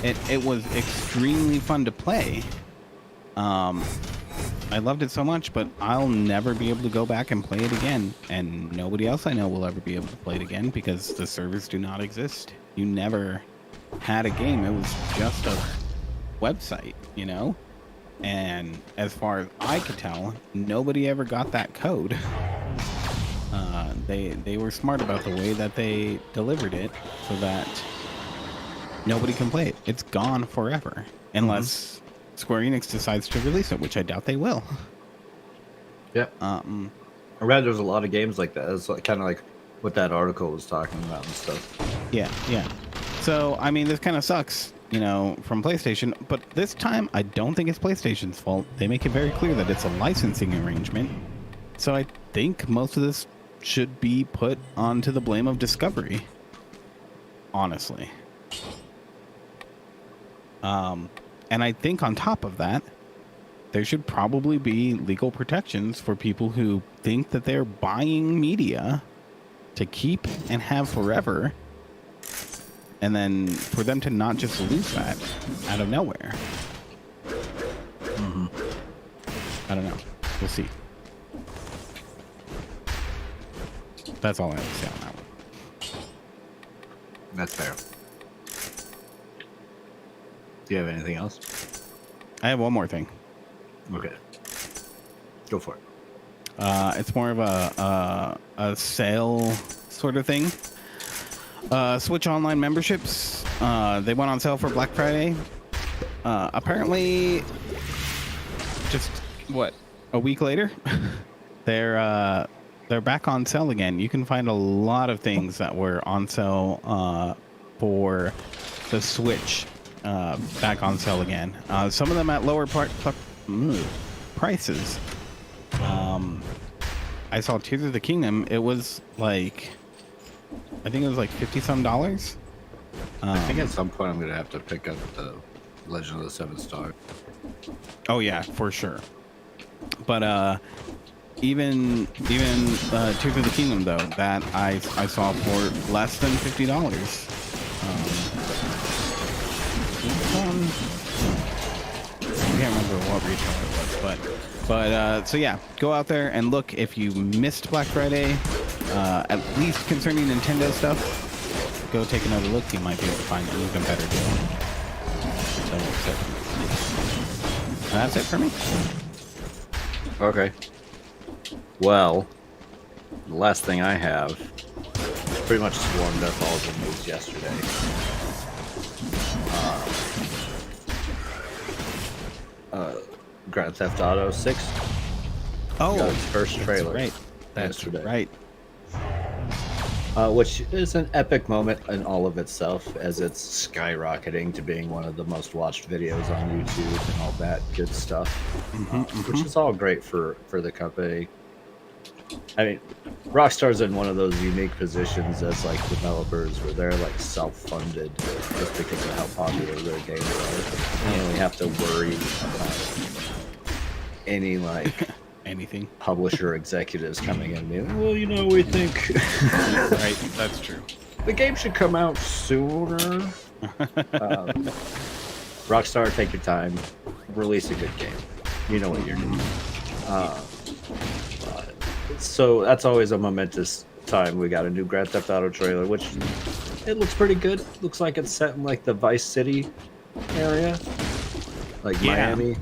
It was extremely fun to play. I loved it so much, but I'll never be able to go back and play it again, and nobody else I know will ever be able to play it again because the servers do not exist. You never had a game. It was just a website, and as far as I could tell, nobody ever got that code. They were smart about the way that they delivered it so that nobody can play it. It's gone forever unless Square Enix decides to release it, which I doubt they will. Yep. I read there's a lot of games like that. It's kind of like what that article was talking about and stuff. Yeah. So, I mean, this kind of sucks, from PlayStation, but this time I don't think it's PlayStation's fault. They make it very clear that it's a licensing arrangement. So I think most of this should be put onto the blame of Discovery. Honestly. And I think on top of that, there should probably be legal protections for people who think that they're buying media to keep and have forever, and then for them to not just lose that out of nowhere. I don't know. We'll see. That's all I have to say on that one. That's fair. Do you have anything else? I have one more thing. Okay. Go for it. It's more of a sale sort of thing. Switch Online memberships. They went on sale for Black Friday. Apparently, just a week later, they're back on sale again. You can find a lot of things that were on sale for the Switch. Back on sale again. Some of them at lower prices. I saw Tears of the Kingdom. It was like, I think it was like $50-some. I think at some point I'm going to have to pick up the Legend of the Seven Stars. Oh yeah, for sure. But even Tears of the Kingdom though, that I saw for less than $50. I can't remember what retailer it was, but so yeah, go out there and look. If you missed Black Friday, at least concerning Nintendo stuff, go take another look. You might be able to find an even better deal. So that's it for me. Okay. Well, the last thing I have pretty much swarmed up all the news yesterday. Grand Theft Auto 6 Oh, got its first trailer. Right. That's yesterday. right. Which is an epic moment in all of itself, as it's skyrocketing to being one of the most watched videos on YouTube and all that good stuff, which is all great for the company. I mean, Rockstar's in one of those unique positions as like developers where they're like self-funded just because of how popular their games are. They don't really have to worry about any like Anything. publisher executives coming in and being, well, we think Right. That's true. the game should come out sooner. Rockstar, take your time, release a good game. You know what you're doing. So that's always a momentous time. We got a new Grand Theft Auto trailer, which it looks pretty good. Looks like it's set in like the Vice City area, like Miami.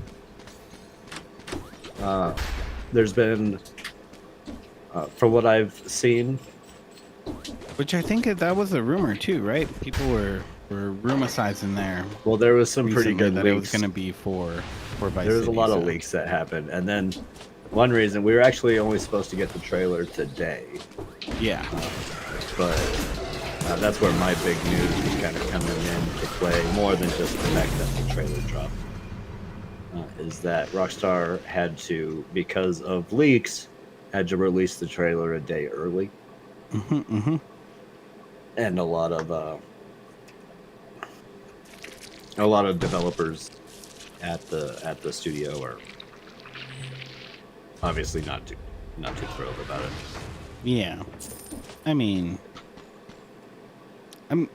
There's been, from what I've seen, Which I think that was a rumor too, right? People were rumorcizing there. well, there was some pretty Recently good that it was leaks. going to be for Vice There was a City, lot so- of leaks that happened, and then one reason we were actually only supposed to get the trailer today, Yeah. but that's where my big news was kind of coming into play more than just the fact that the trailer dropped. Is that Rockstar had to, because of leaks, had to release the trailer a day early, and a lot of developers at the studio are obviously not too thrilled about it. Yeah. I mean,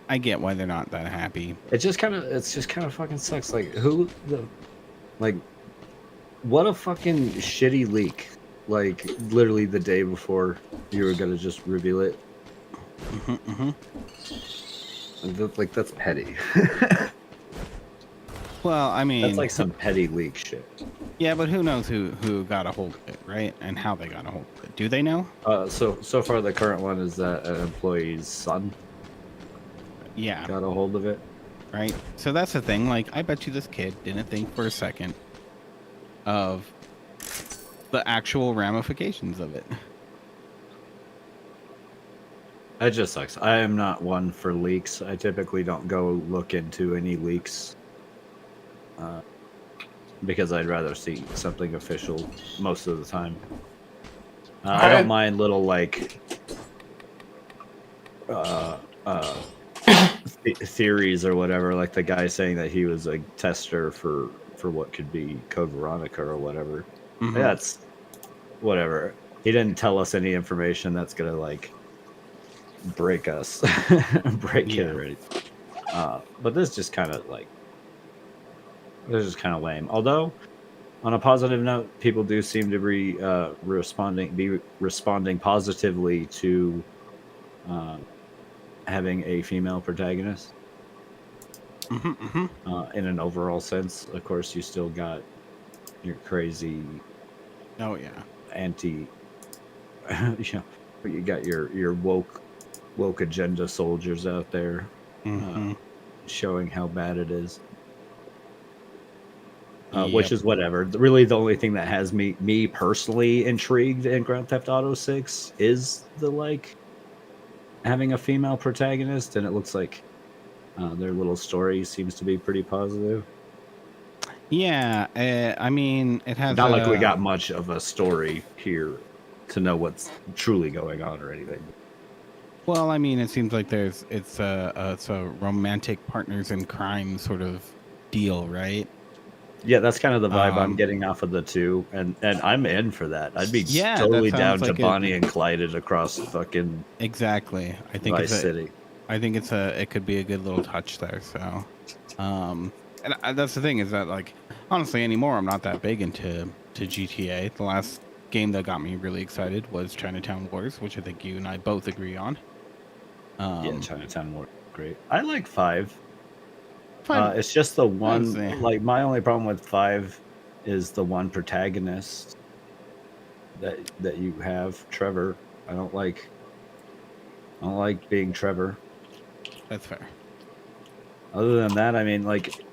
I get why they're not that happy. It's just kind of fucking sucks. What a fucking shitty leak. Like, literally the day before you were gonna just reveal it. Like, that's petty. Well, I mean, That's like some petty leak shit. yeah, but who knows who got a hold of it, right? And how they got a hold of it. Do they know? So far the current one is that an employee's son Yeah. got a hold of it. Right? So that's the thing. Like, I bet you this kid didn't think for a second of the actual ramifications of it. It just sucks. I am not one for leaks. I typically don't go look into any leaks because I'd rather see something official most of the time. I don't mind little like theories or whatever, like the guy saying that he was a tester for what could be Code Veronica or whatever. That's whatever. He didn't tell us any information that's gonna like break us, break it or anything. But this just kind of like, this is kind of lame. Although, on a positive note, people do seem to be responding positively to having a female protagonist. In an overall sense, of course, you still got your crazy. Oh yeah. Anti. You got your woke agenda soldiers out there, showing how bad it is. Which is whatever. Really, the only thing that has me personally intrigued in Grand Theft Auto 6 is the like having a female protagonist, and it looks like their little story seems to be pretty positive. Yeah, I mean, it has Not like we got much of a story here to know what's truly going on or anything. Well, I mean, it seems like it's a romantic partners in crime sort of deal, right? Yeah, that's kind of the vibe I'm getting off of the two, and I'm in for that. I'd be totally down to Bonnie and Clyde it across fucking exactly. I think Vice City. I think it could be a good little touch there. So, and that's the thing is that like honestly anymore I'm not that big into GTA. The last game that got me really excited was Chinatown Wars, which I think you and I both agree on. Yeah, Chinatown Wars, great. I like 5. It's just the one. Like my only problem with 5 is the one protagonist that you have, Trevor. I don't like being Trevor. That's fair. Other than that, I mean, like,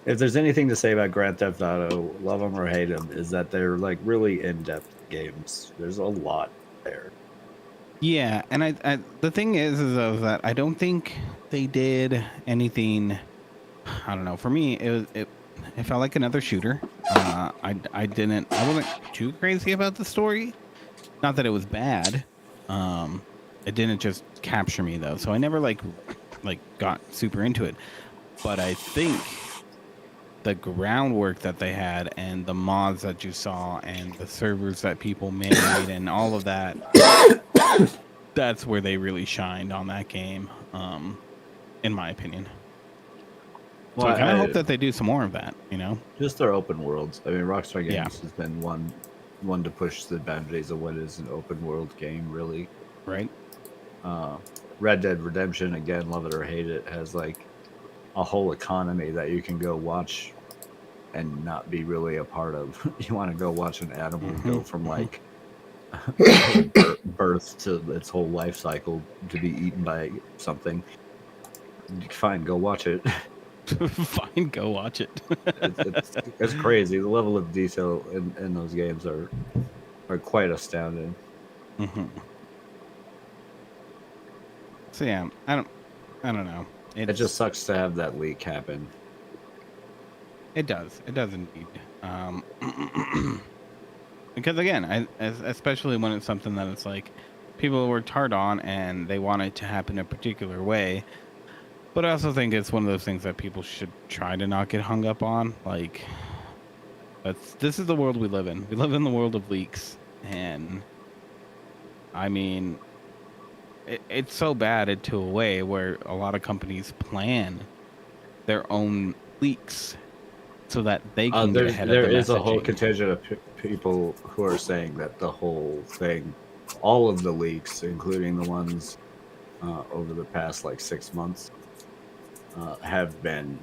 if there's anything to say about Grand Theft Auto, love them or hate them, is that they're like really in-depth games. There's a lot there. Yeah, and I the thing is though that I don't think they did anything. I don't know. For me, it felt like another shooter. I wasn't too crazy about the story. Not that it was bad. It didn't just capture me though, so I never like got super into it. But I think the groundwork that they had and the mods that you saw and the servers that people made and all of that, that's where they really shined on that game, in my opinion. So I kind of hope that they do some more of that, you know? Just their open worlds. I mean, Rockstar Games has been one to push the boundaries of what is an open world game, really. Right. Red Dead Redemption, again, love it or hate it, has like a whole economy that you can go watch and not be really a part of. You want to go watch an animal go from like birth to its whole life cycle to be eaten by something. Fine, go watch it. Fine, go watch it. It's crazy. The level of detail in those games are quite astounding. Mm-hmm. So yeah, I don't know. It just sucks to have that leak happen. It does indeed. Because again, especially when it's something that it's like people worked hard on and they want it to happen a particular way. But I also think it's one of those things that people should try to not get hung up on. Like, this is the world we live in. We live in the world of leaks, and I mean, it's so bad to a way where a lot of companies plan their own leaks so that they can get ahead of the messaging. There is a whole contingent of people who are saying that the whole thing, all of the leaks, including the ones over the past like 6 months, have been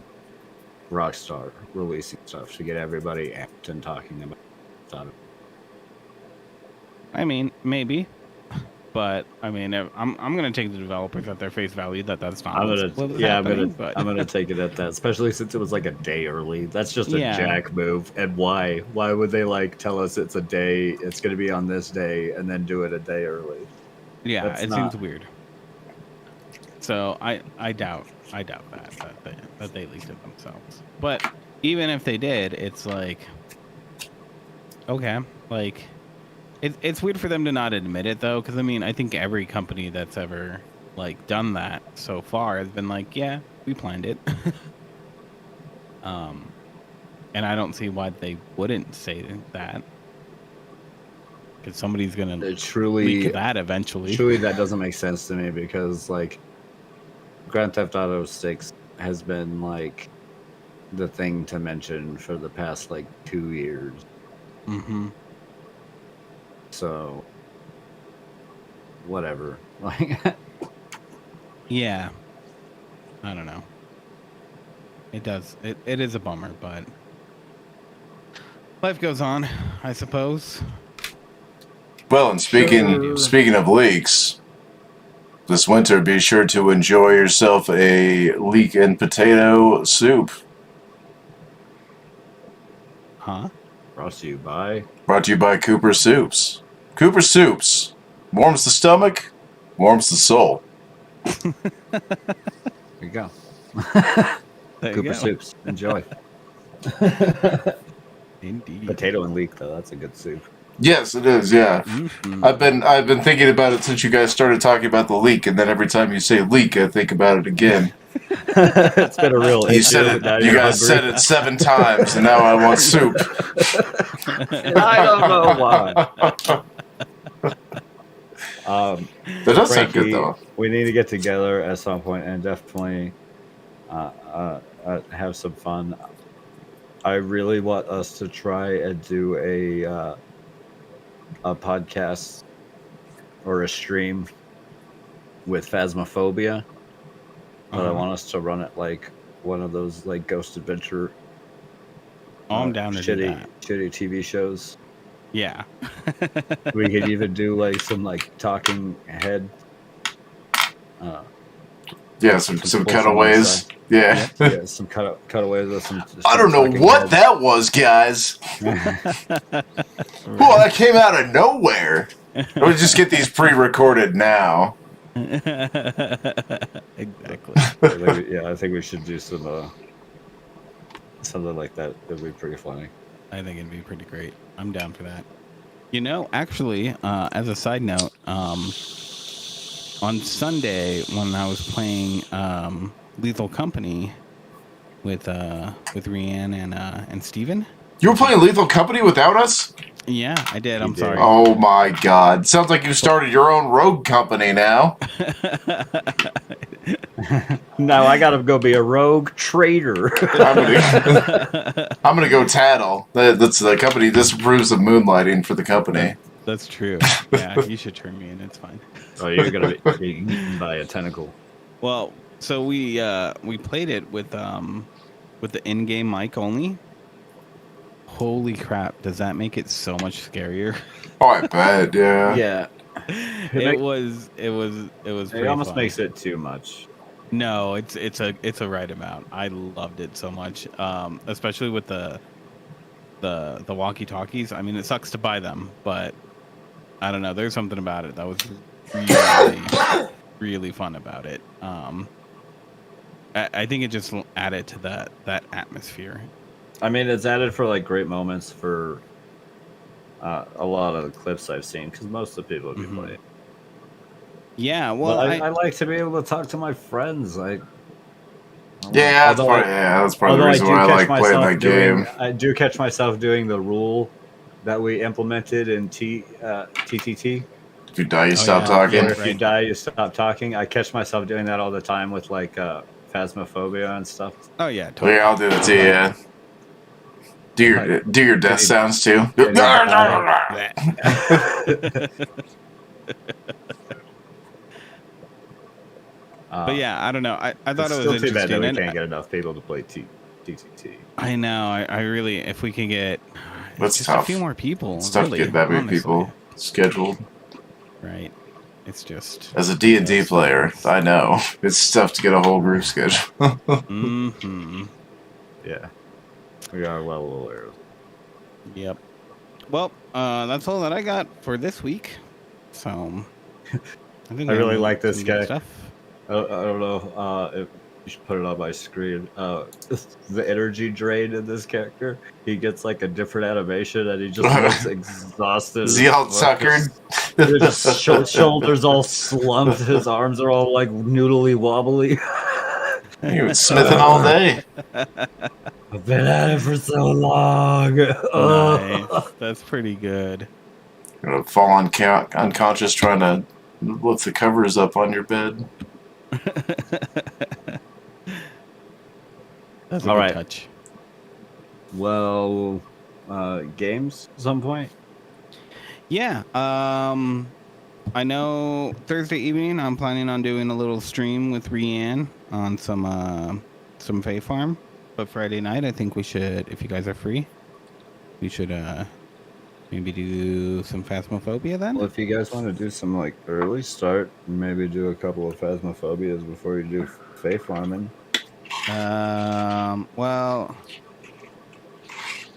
Rockstar releasing stuff to get everybody amped and talking about stuff. I mean, maybe, but I mean, I'm gonna take the developers at their face value that's not. I'm gonna take it at that, especially since it was like a day early. That's just a jack move. And why would they like tell us it's a day, it's gonna be on this day, and then do it a day early? Yeah, seems weird. So I doubt that they leaked it themselves. But even if they did, it's like, okay, like it's weird for them to not admit it though, because I mean, I think every company that's ever like done that so far has been like, yeah, we planned it. And I don't see why they wouldn't say that, because somebody's gonna leak that eventually. Truly, that doesn't make sense to me, because like Grand Theft Auto 6 has been like the thing to mention for the past like 2 years. Mm-hmm. So whatever. Like yeah. I don't know. It does. It is a bummer, but life goes on, I suppose. Well, and speaking of leaks, this winter, be sure to enjoy yourself a leek and potato soup. Huh? Brought to you by Cooper Soups. Cooper Soups. Warms the stomach, warms the soul. There you go. There Cooper you go. Soups. Enjoy. Indeed. Potato and leek, though. That's a good soup. Yes, it is. Yeah, Mm-hmm. I've been thinking about it since you guys started talking about the leak, and then every time you say leak, I think about it again. It's been a real You issue. said Now it. You you're guys hungry. said it 7 times, and now I want soup. I don't know why. That does sound Frankie, good, though. we need to get together at some point and definitely have some fun. I really want us to try and do a podcast or a stream with Phasmophobia, but I want us to run it like one of those like Ghost Adventure. I'm down to do that. Shitty TV shows. Yeah. We could even do like some like talking head. Yeah, some cutaways. Yeah. Yeah, some cutaways with some. I don't know what that was, guys. Well, that came out of nowhere. We'll just get these pre-recorded now. Exactly. I think we should do some something like that. It'd be pretty funny. I think it'd be pretty great. I'm down for that. You know, actually, as a side note, on Sunday when I was playing Lethal Company with Rianne and Steven. You were playing Lethal Company without us? Yeah, I did. I'm sorry. Oh my God! Sounds like you started your own rogue company now. Now I gotta go be a rogue trader. I'm gonna go tattle. That's the company disapproves of moonlighting for the company. That's true. Yeah, you should turn me in. It's fine. Oh, you're gonna be eaten by a tentacle. Well, so we played it with the in-game mic only. Holy crap! Does that make it so much scarier? Oh, I bet. Yeah. Yeah. It was. It almost makes it too much. No, it's a right amount. I loved it so much, especially with the walkie-talkies. I mean, it sucks to buy them, but I don't know. There's something about it that was really, really fun about it. I think it just added to that atmosphere. I mean, it's added for like great moments for a lot of the clips I've seen because most of the people who play it. Yeah, well, I like to be able to talk to my friends. Yeah, that's part of the reason why I like playing that game. I do catch myself doing the rule that we implemented in TTT. If you die, you stop talking. If you die, you stop talking. I catch myself doing that all the time with like Phasmophobia and stuff. Oh yeah, totally. Yeah, I'll do that too. Yeah. Do your death sounds too. But yeah, I don't know. I thought it was still interesting. Too bad that we can't get enough people to play TTT. I know. I really, if we can get That's a few more people. It's tough to get that many people scheduled. Right. It's just as a D&D player, I know it's tough to get a whole group schedule. Yeah, we are well aware. Yep. Well, that's all that I got for this week. So I really like this guy. I don't know if you should put it on my screen. The energy drain in this character, he gets like a different animation and he just looks exhausted. Is he all tuckered? His shoulders all slumped. His arms are all like noodly wobbly. He was smithing all day. I've been at it for so long. Nice. That's pretty good. You're gonna fall unconscious trying to lift the covers up on your bed. That's a good touch. Well, games at some point? Yeah. I know Thursday evening I'm planning on doing a little stream with Rianne on some Fae Farm. But Friday night I think we should, if you guys are free, we should maybe do some Phasmophobia then. Well, if you guys want to do some like early start, maybe do a couple of Phasmophobias before you do Fae Farming. Well,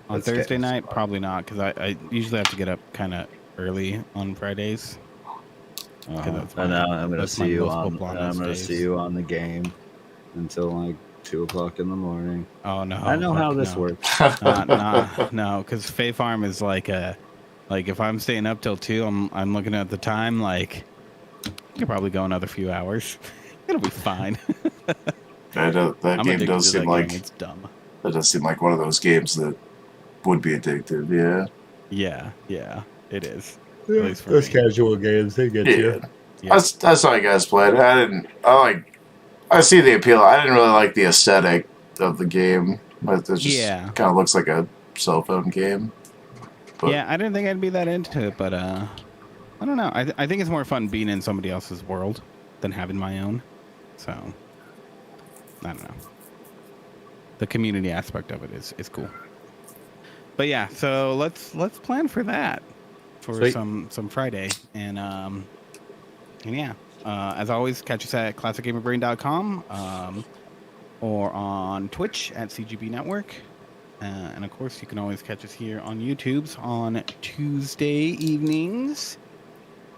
on Thursday night, probably not, because I usually have to get up kind of early on Fridays. And now I'm gonna see you on. I'm gonna see you on the game until like 2 o'clock in the morning. Oh no! I know how this works. No, because Fae Farm is like if I'm staying up till 2, I'm looking at the time like I could probably go another few hours. It'll be fine. That game does seem like it's dumb. That does seem like one of those games that would be addictive. Yeah. Yeah, it is. Yeah, at least for those me. casual games, they get you. Yeah. I saw you guys play it. I see the appeal. I didn't really like the aesthetic of the game. It just kind of looks like a cell phone game. But yeah, I didn't think I'd be that into it, but I don't know. I think it's more fun being in somebody else's world than having my own. So I don't know. The community aspect of it is cool. But yeah, so let's plan for that for some Friday, and yeah. As always, catch us at classicgamerbrain.com or on Twitch at CGB Network. And of course, you can always catch us here on YouTube's on Tuesday evenings,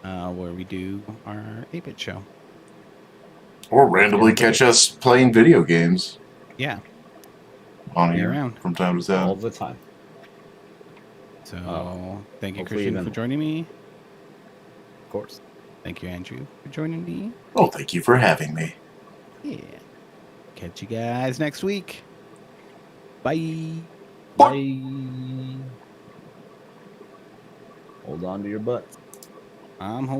where we do our 8-bit show. Or randomly catch us playing video games. Yeah. On here from time to time. All the time. So, thank you, Christian, for joining me. Of course. Thank you, Andrew, for joining me. Oh, thank you for having me. Yeah. Catch you guys next week. Bye. Bye. Hold on to your butts. I'm holding.